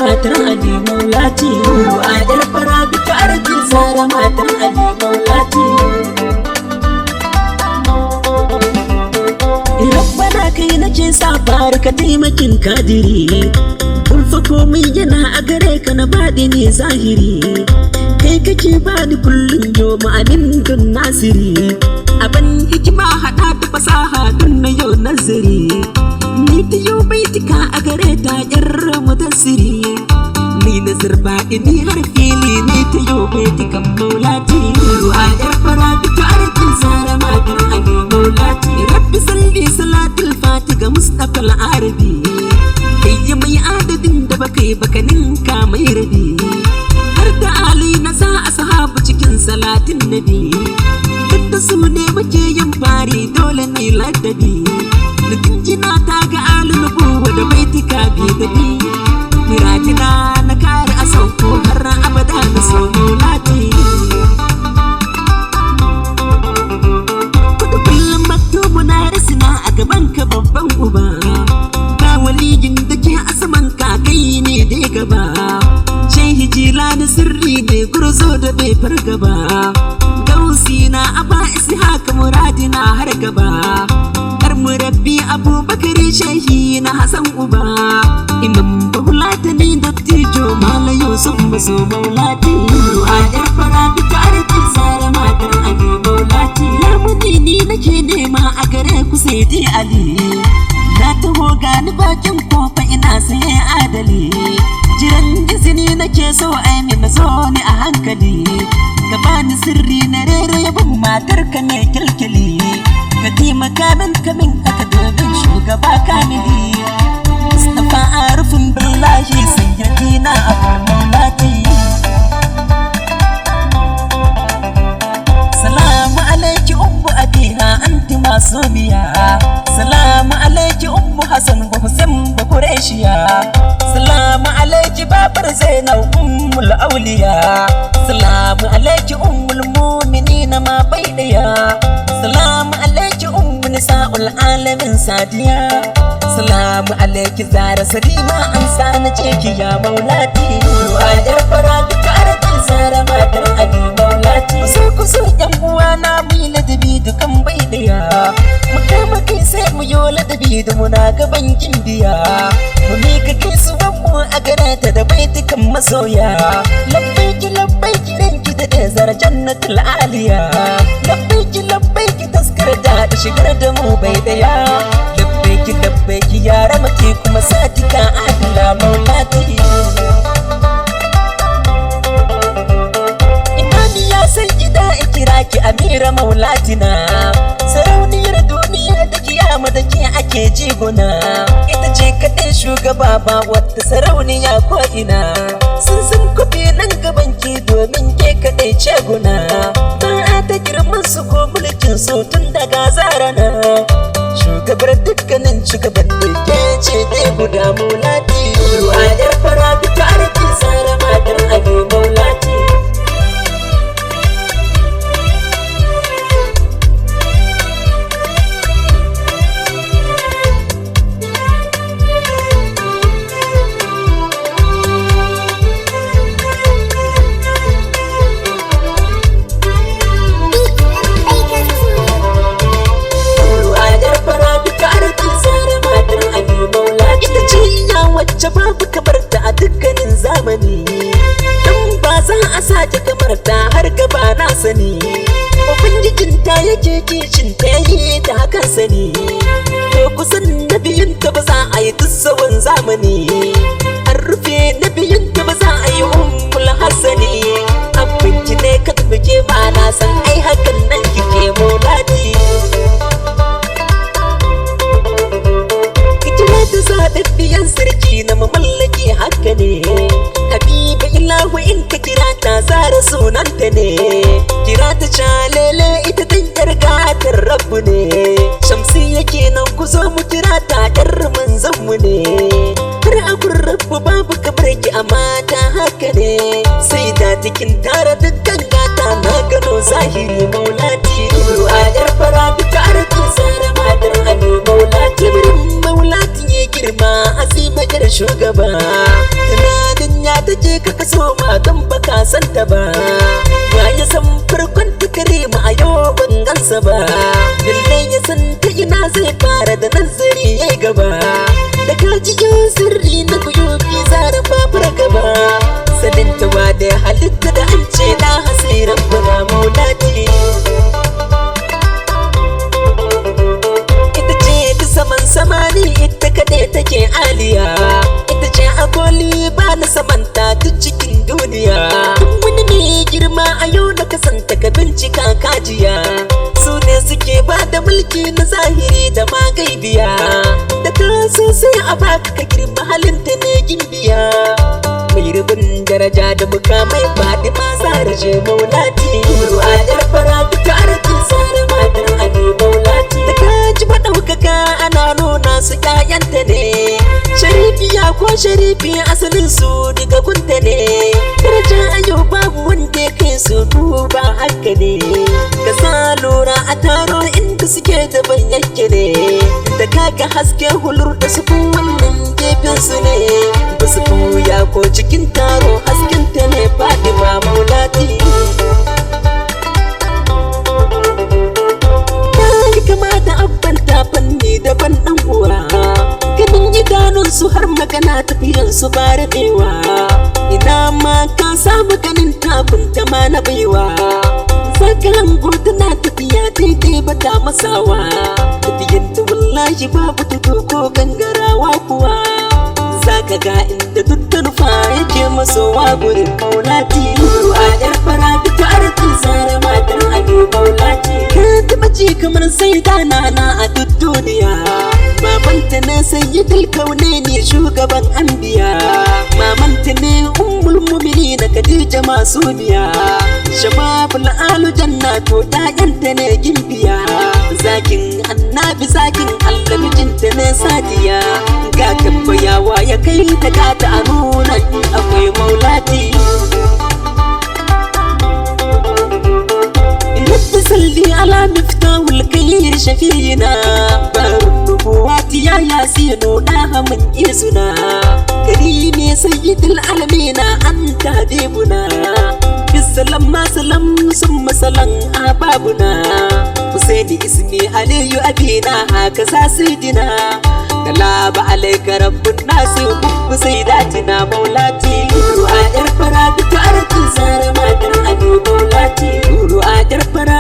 matar Ali Maulati, a yar fara bita arkin Zara matar Ali Maulati. Rabbana kai nake sa ka taimakin kadiri, ulfa komai yana a gare ka na baɗi ne zahiri. Kai kake bani kullum yau ma'anin don nasiri, abin hikima haɗa da fasaha don na yau nazari. Ni ta yau baitika a gare ta ƴar mudassiri, ni nazar baɗi ni har fili ni ta yau baitikan Maulati. A ƴar fara bita arkin Zara matar Ali Maulati. Rabbi salli salatul fati ga Mustapha al-Arabi, kai ya mai adadin da baka yi baka ninka mai rabi. Har da Ali na sa ashabu cikin salatin nabi, duk da su ne muke yin fari dole ne ladabi. Na jinjina ta ga Ali nubuwa da baitika bi dabi, muradina na kare a sauko har abada na so Maulati. Kudu kullum maktubu na rasina a gaban ka babban uba, ga waliyin da ke a saman ka kai ne dai gaba. Shehi Jilani sirri ne gurzo da bai fargaba, gausi na aba isi haka muradina har gaba. Murabbi Abubakar shehi na Hassan uba, Imam Bahulata ne dattijo Mala Yusuf maso Maulati. A ƴar fara bita arkin Zara matar Ali Maulati. Lamuni nake nema a gare ku sai dai Ali, na taho gani bakin kofa ina sai adali. Jiran izini nake so ai na zo ni a hankali, ka bani sirri na rere yabon matar ka ne kyalkyali. Ka taimaka min kamin aka domin shugaba kamili, Mustapha Arifin Billahi sayyidina Abul Maulati. Salamu alaiki ummu abiha anti masumiya, salamu alaiki ummu Hassan wa Hussein wa Qurayshiya, salamu alaiki babar Zainab ummul awliya, salamu alaiki ummul mu'minina ma baidaya, salamu alaiki ummu nisa'ul alamin sadiya, salamu alaiki Zara Salima an sani ceki ya Maulati. A ƴar fara bita arkin Zara matar Ali Maulati. Kuso ƴan uwa na mu yi ladabi dukan bai daya, mu kama kai sai mu yo ladabi da muna gaban kindiya, mu mika kai su mu a gare ta da baitukan masoya. Labbaiki labbaiki ranki da Zara jannatul aliya, labbaiki labbaiki taskar da shigar da mu bai daya, labbaiki labbaiki yara mace kuma satika adila Maulati. Imani ya san gida ikira ki Amira Maulatina, sarauniyar duniya da kiyama da ke ake jiguna, ita ce kaɗai shugaba ba wata sarauniya ko ina. Sun san kuɗi nan gaban ki domin ke kaɗai ce guna, ba ta girman su ko mulkin su tun daga zarana. Shugabar dukkanin shugaban da ke ce dai guda Maulati. A ƴar fara bita arkin Zara matar Ali Maulati. Wacce babu kamar ta a dukkanin zamani, dan ba za a sake kamar ta har gaba na sani. Ubangijin ta yake kishin ta yi ta hakan sani, to kusan na biyun ta ba za a yi duk tsawon zamani. An rufe na biyun ta ba za a yi ummul hassani, abinci ne ka tafi ba na san ai hakan nan kike Maulati. Da zaɓaɓɓiyan sarki na mamallaki haka ne, Habiba ilahu in ka kira ta Zara sunanta ne, kira ta Shalele ita dan yar gatar Rabbu ne, Shamsi yake nan ku zo mu kira ta ƴar manzon mu ne. Har a gun Rabbu babu kamar ki a mata haka ne, sai da cikin tara dukkan gata na gano zahiri Maulati. A ƴar fara bita arkin Zara matar Ali Maulati. Maulati ya girma azima ƴar soyayyar shugaba. Tunanin ya take ka kaso ma don baka santa ba. Ya yi san farkon tukare ma a yau ban gansa ba. Lallai ya san ta ina zai fara da nazari ya gaba. Da ka ji sirri na kuyo ki zara babur gaba. Sanin tawa da halitta da an ce na hasiran bana maulati. Ita ce ta saman samani ita kaɗai take aliya. Ita ce a koli ba na samanta duk cikin duniya. Wani mai girma a yau da kasanta ka bincika kajiya. Su ne suke ba da mulki na zahiri da magaibiya. Da ka so sai a baka ka girma halinta ne gimbiya. Mai rubin daraja da mukamai faɗi ma zaraje maulati. Ruwa yar fara ta arkin sare matar ali maulati. Da ka ji maɗaukaka ana nuna su ƴaƴanta ne. Sharifiya ko sharifi asalin su daga gunta ne. Daraja a yau babu wanda ya kai su duba haka ne. Ka sa lura a taro inda suke da bayyake ne. Da kaga haske hulur da su wannan gefen su ne. Ba su ya ko cikin taro hasken ta ne Fatima maulati. Ta yi kama da abban tafanni daban ɗan uwa. Ganin idanun su har magana tafiyan su ba rabewa. Ina ma ka samu ganin tafin ta ma na baiwa. Sakalan tana tafiya daidai ba ta masawa. Tafiyan ta wallahi babu tudu ko gangarawa kuwa. Zaka ga inda duk nufa yake masowa gurin maulati. Ruwa yar fara ta arkin sare matar ali maulati. Ka taɓa ji kamar sai dana na a duk duniya. Mamanta ne sayyidul kaunaini shugaban anbiya. Mamanta ne ummul mu'minin Khadija masumiya. Shababul alu jannatu ɗayanta ne gimbiya. Zakin annabi zakin Allah mijinta ne sadiya. Ga tambayawa ya kai ta gata a nuna akwai maulati. Rabbi salli ala miftahul khair shafiyina. Barun nubuwati ya yasinu daha min isuna. Karimi sayyidul alamina anta habibuna. Bisalam ma salam summa salam ababuna. Husaini ismi aliyu abina haka sa sidina. Kalaba alaika rabbun nasi hubbu sayyidatina maulati. Ruwa yar fara ta arkin sare matar ali maulati. Ruwa yar fara